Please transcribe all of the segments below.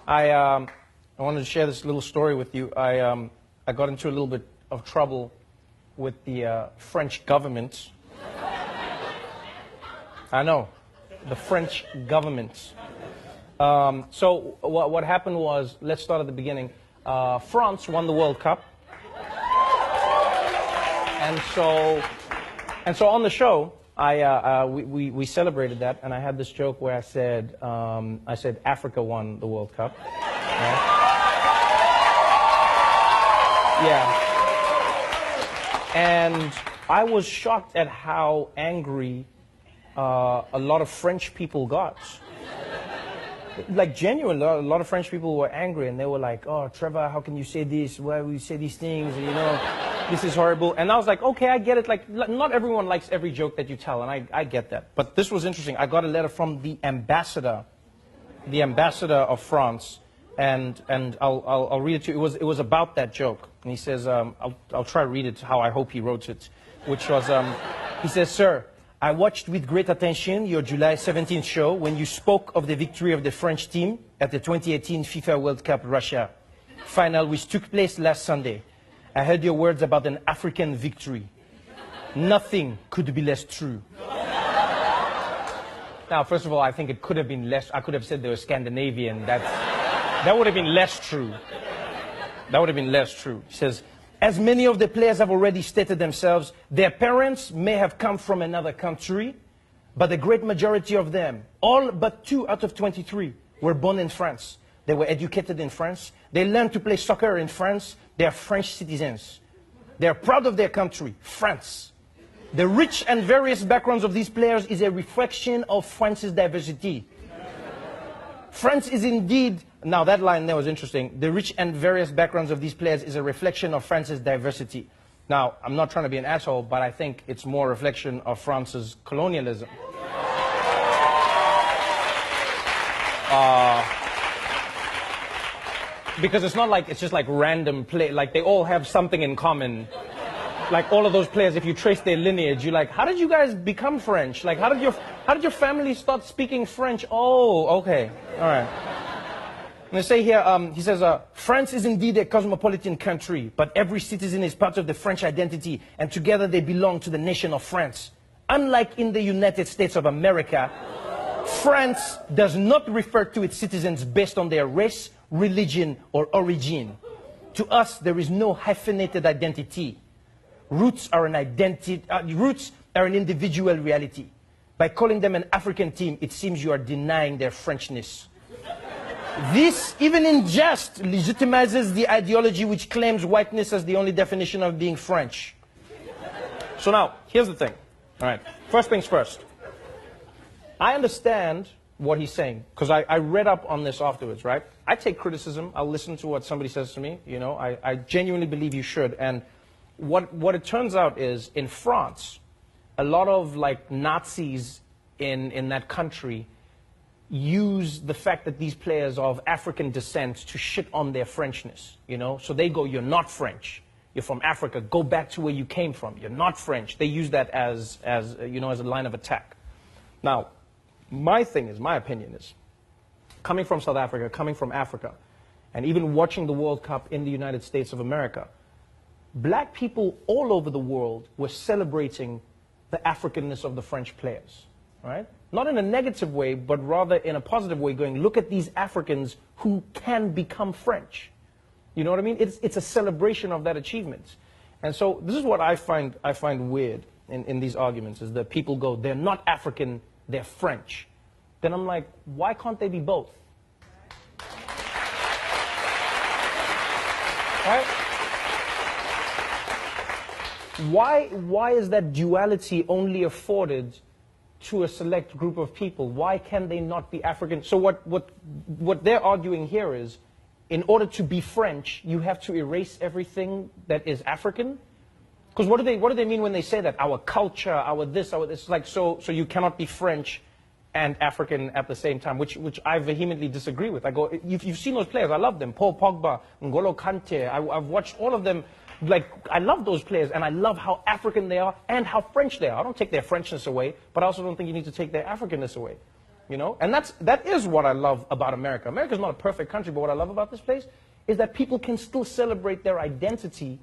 I wanted to share this little story with you. I got into a little bit of trouble with the French government. I know, the French government. So what happened was, let's start at the beginning. France won the World Cup. And so on the show, we celebrated that, and I had this joke where I said Africa won the World Cup. Right? Yeah. And I was shocked at how angry a lot of French people got. Like, genuinely, a lot of French people were angry, and they were like, "Oh, Trevor, how can you say this? Why will you say these things? You know, this is horrible." And I was like, okay, I get it. Like, not everyone likes every joke that you tell, and I get that. But this was interesting. I got a letter from the ambassador of France, and I'll read it to you. It was about that joke, and he says, I'll try to read it how I hope he wrote it, which was, he says, "Sir, I watched with great attention your July 17th show when you spoke of the victory of the French team at the 2018 FIFA World Cup Russia final, which took place last Sunday. I heard your words about an African victory. Nothing could be less true." Now, first of all, I think it could have been less. I could have said they were Scandinavian. That would have been less true. That would have been less true. He says, "As many of the players have already stated themselves, their parents may have come from another country, but the great majority of them, all but 2 out of 23, were born in France. They were educated in France. They learned to play soccer in France. They are French citizens. They are proud of their country, France. The rich and various backgrounds of these players is a reflection of France's diversity. France is indeed..." Now, that line there was interesting. "The rich and various backgrounds of these players is a reflection of France's diversity." Now, I'm not trying to be an asshole, but I think it's more a reflection of France's colonialism. Because it's not like it's just like random play. Like, they all have something in common. Like, all of those players, if you trace their lineage, you're like, how did you guys become French? Like, how did your family start speaking French? Oh, okay, all right. And they say here, he says, "France is indeed a cosmopolitan country, but every citizen is part of the French identity, and together they belong to the nation of France. Unlike in the United States of America, France does not refer to its citizens based on their race, religion, or origin. To us, there is no hyphenated identity. Roots are an individual reality. By calling them an African team, it seems you are denying their Frenchness. This, even in jest, legitimizes the ideology which claims whiteness as the only definition of being French." So now, here's the thing. All right, first things first. I understand what he's saying, because I read up on this afterwards, right? I take criticism. I'll listen to what somebody says to me. You know, I genuinely believe you should. And what it turns out is, in France, a lot of, like, Nazis in that country use the fact that these players are of African descent to shit on their Frenchness, you know? So they go, "You're not French. You're from Africa. Go back to where you came from. You're not French." They use that as you know, as a line of attack. Now, my opinion is, coming from South Africa, coming from Africa, and even watching the World Cup in the United States of America, black people all over the world were celebrating the Africanness of the French players, right? Not in a negative way, but rather in a positive way, going, look at these Africans who can become French. You know what I mean? It's a celebration of that achievement. And so this is what I find weird in these arguments, is that people go, "They're not African, they're French." Then I'm like, why can't they be both? Right? Why is that duality only afforded to a select group of people? Why can they not be African? So what they're arguing here is, in order to be French, you have to erase everything that is African? Because what do they mean when they say that? Our culture, our this, our this. Like, so you cannot be French and African at the same time, which I vehemently disagree with. I go, you've seen those players, I love them. Paul Pogba, N'Golo Kante, I've watched all of them. Like, I love those players, and I love how African they are and how French they are. I don't take their Frenchness away, but I also don't think you need to take their Africanness away. you know? And that is what I love about America. America's not a perfect country, but what I love about this place is that people can still celebrate their identity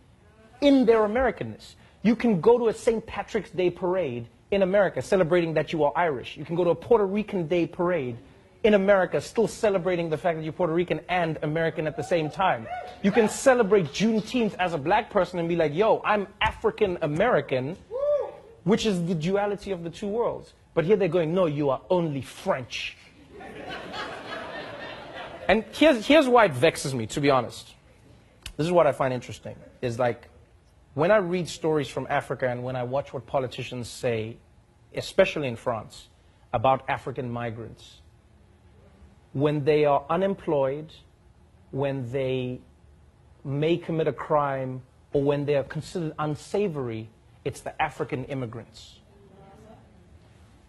in their Americanness. You can go to a St. Patrick's Day parade in America celebrating that you are Irish. You can go to a Puerto Rican Day parade in America still celebrating the fact that you're Puerto Rican and American at the same time. You can celebrate Juneteenth as a black person and be like, yo, I'm African American, which is the duality of the two worlds. But here they're going, no, you are only French. And here's why it vexes me, to be honest. This is what I find interesting, is like, when I read stories from Africa and when I watch what politicians say, especially in France, about African migrants, when they are unemployed, when they may commit a crime, or when they are considered unsavory, it's the African immigrants.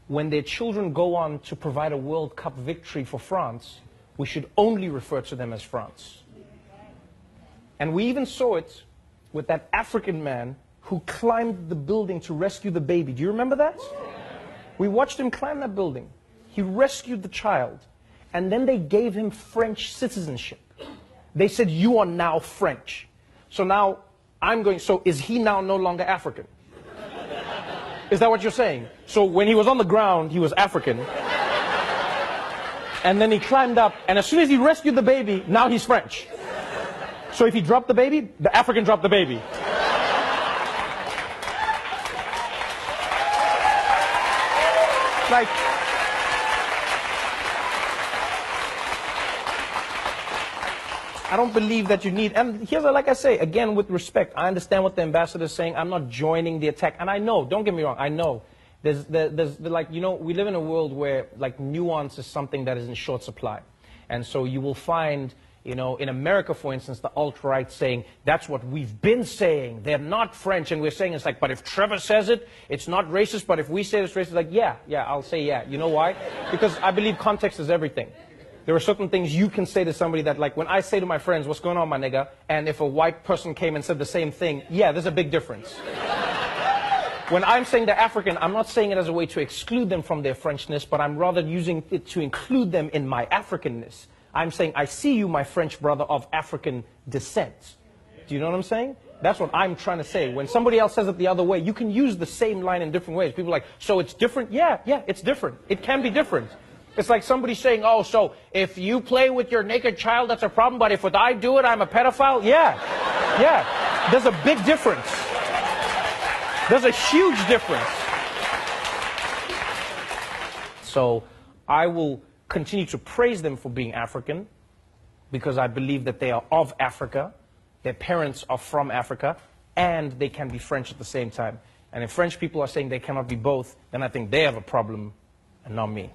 When their children go on to provide a World Cup victory for France, we should only refer to them as France. And we even saw it with that African man who climbed the building to rescue the baby. Do you remember that? We watched him climb that building. He rescued the child. And then they gave him French citizenship. They said, you are now French. So now I'm going, so is he now no longer African? Is that what you're saying? So when he was on the ground, he was African. And then he climbed up, and as soon as he rescued the baby, now he's French. So if he dropped the baby, the African dropped the baby. Like, I don't believe that you need, and here's, like I say, again, with respect, I understand what the ambassador is saying. I'm not joining the attack. And I know, don't get me wrong, I know. There's like, you know, we live in a world where, like, nuance is something that is in short supply. And so you will find, you know, in America, for instance, the alt-right saying, that's what we've been saying. They're not French. And we're saying, it's like, but if Trevor says it, it's not racist. But if we say it's racist, like, yeah, I'll say yeah. You know why? Because I believe context is everything. There are certain things you can say to somebody that, like, when I say to my friends, what's going on, my nigga? And if a white person came and said the same thing, yeah, there's a big difference. When I'm saying they're African, I'm not saying it as a way to exclude them from their Frenchness, but I'm rather using it to include them in my Africanness. I'm saying, I see you, my French brother of African descent. Do you know what I'm saying? That's what I'm trying to say. When somebody else says it the other way, you can use the same line in different ways. People are like, so it's different? Yeah, it's different. It can be different. It's like somebody saying, oh, so if you play with your naked child, that's a problem, but if I do it, I'm a pedophile? Yeah. There's a big difference. There's a huge difference. So I will continue to praise them for being African, because I believe that they are of Africa, their parents are from Africa, and they can be French at the same time. And if French people are saying they cannot be both, then I think they have a problem and not me.